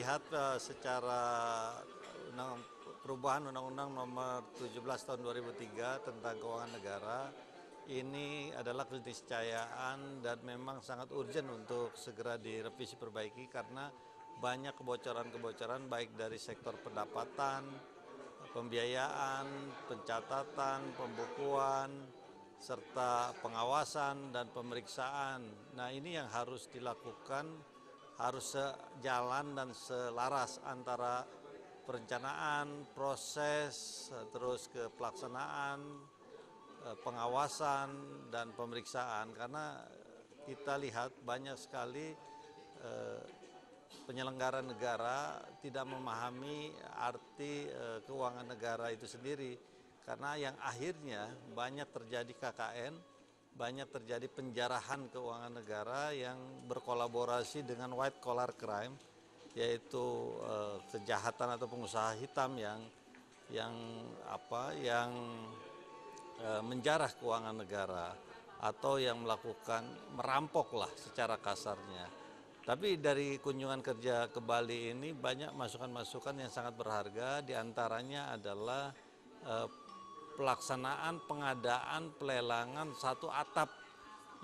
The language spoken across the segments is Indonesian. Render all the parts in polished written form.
lihat secara perubahan Undang-Undang Nomor 17 Tahun 2003 tentang Keuangan Negara, ini adalah keniscayaan dan memang sangat urgent untuk segera direvisi perbaiki karena banyak kebocoran-kebocoran baik dari sektor pendapatan, pembiayaan, pencatatan, pembukuan, serta pengawasan dan pemeriksaan. Nah, ini yang harus dilakukan, harus sejalan dan selaras antara perencanaan, proses, terus ke pelaksanaan, pengawasan dan pemeriksaan, karena kita lihat banyak sekali penyelenggara negara tidak memahami arti keuangan negara itu sendiri, karena yang akhirnya banyak terjadi KKN, banyak terjadi penjarahan keuangan negara yang berkolaborasi dengan white collar crime, yaitu kejahatan atau pengusaha hitam yang menjarah keuangan negara atau yang merampoklah secara kasarnya. Tapi dari kunjungan kerja ke Bali ini banyak masukan-masukan yang sangat berharga, diantaranya adalah pelaksanaan pengadaan pelelangan satu atap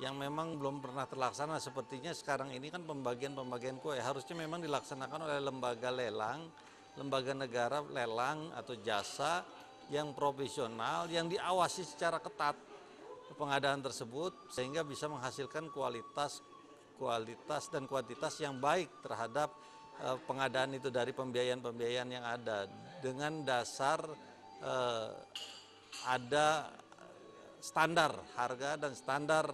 yang memang belum pernah terlaksana. Sepertinya sekarang ini kan pembagian kue harusnya memang dilaksanakan oleh lembaga lelang, lembaga negara lelang atau jasa yang profesional, yang diawasi secara ketat pengadaan tersebut sehingga bisa menghasilkan kualitas dan kuantitas yang baik terhadap pengadaan itu dari pembiayaan-pembiayaan yang ada, dengan dasar ada standar harga dan standar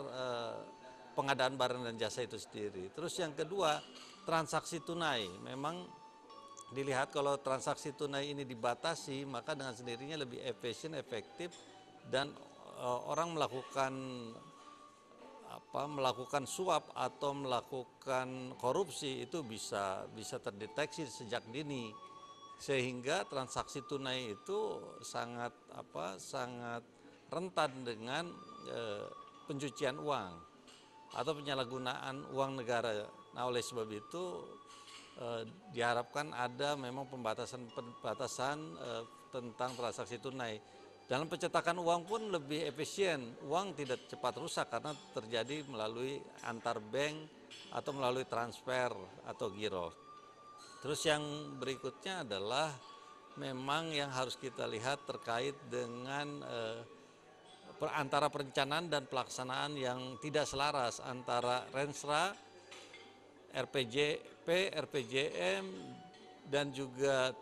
pengadaan barang dan jasa itu sendiri. Terus yang kedua, transaksi tunai. Memang dilihat kalau transaksi tunai ini dibatasi, maka dengan sendirinya lebih efisien, efektif, dan orang melakukan suap atau melakukan korupsi itu bisa terdeteksi sejak dini, sehingga transaksi tunai itu sangat rentan dengan pencucian uang atau penyalahgunaan uang negara. Nah, oleh sebab itu diharapkan ada memang pembatasan tentang transaksi tunai. Dalam pencetakan uang pun lebih efisien, uang tidak cepat rusak karena terjadi melalui antar bank atau melalui transfer atau giro. Terus yang berikutnya adalah memang yang harus kita lihat terkait dengan antara perencanaan dan pelaksanaan yang tidak selaras antara Renstra, RPJP, RPJM, dan juga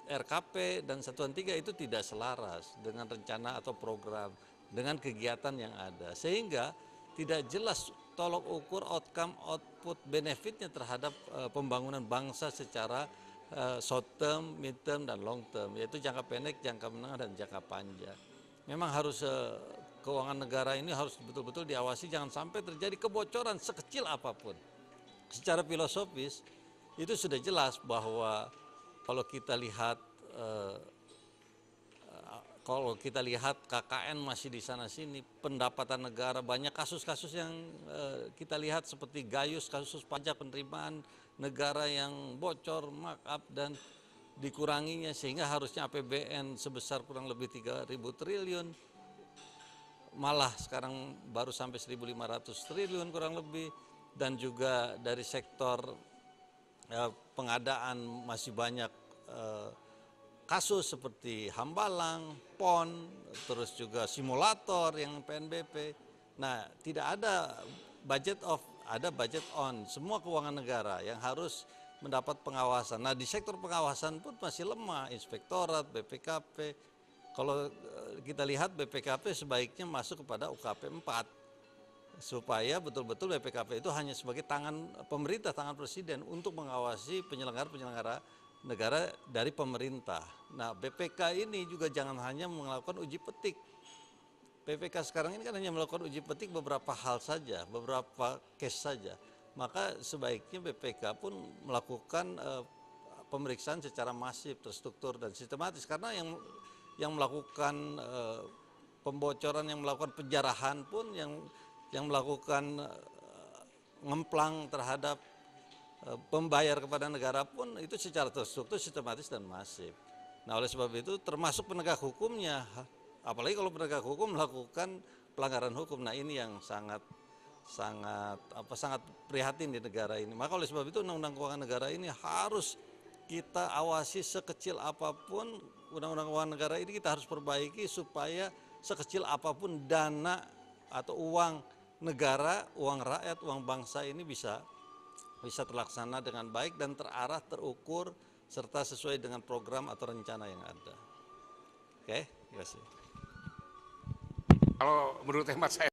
RKP dan Satuan 3 itu tidak selaras dengan rencana atau program, dengan kegiatan yang ada. Sehingga tidak jelas tolok ukur outcome, output, benefitnya terhadap pembangunan bangsa secara short term, mid term, dan long term, yaitu jangka pendek, jangka menengah, dan jangka panjang. Memang harus keuangan negara ini harus betul-betul diawasi, jangan sampai terjadi kebocoran sekecil apapun. Secara filosofis itu sudah jelas bahwa kalau kita lihat KKN masih di sana sini, pendapatan negara banyak kasus-kasus yang kita lihat seperti Gayus, kasus pajak penerimaan negara yang bocor, markup dan dikuranginya, sehingga harusnya APBN sebesar kurang lebih 3.000 triliun, malah sekarang baru sampai 1.500 triliun kurang lebih. Dan juga dari sektor pengadaan masih banyak kasus seperti hambalang, PON, terus juga simulator yang PNBP. Nah, tidak ada ada budget on, semua keuangan negara yang harus mendapat pengawasan. Nah, di sektor pengawasan pun masih lemah, inspektorat, BPKP. Kalau kita lihat BPKP sebaiknya masuk kepada UKP 4. Supaya betul-betul BPKP itu hanya sebagai tangan pemerintah, tangan presiden untuk mengawasi penyelenggara negara dari pemerintah. Nah, BPK ini juga jangan hanya melakukan uji petik. BPK sekarang ini kan hanya melakukan uji petik beberapa hal saja, beberapa case saja. Maka sebaiknya BPK pun melakukan pemeriksaan secara masif, terstruktur, dan sistematis, karena yang melakukan pembocoran, yang melakukan penjarahan pun, yang melakukan ngemplang terhadap pembayar kepada negara pun itu secara terstruktur, sistematis dan masif. Nah, oleh sebab itu termasuk penegak hukumnya, apalagi kalau penegak hukum melakukan pelanggaran hukum. Nah, ini yang sangat prihatin di negara ini. Maka oleh sebab itu Undang-Undang Keuangan Negara ini harus kita awasi sekecil apapun. Undang-Undang Keuangan Negara ini kita harus perbaiki supaya sekecil apapun dana atau uang negara, uang rakyat, uang bangsa ini bisa terlaksana dengan baik dan terarah, terukur, serta sesuai dengan program atau rencana yang ada. Oke, terima kasih. Kalau menurut hemat saya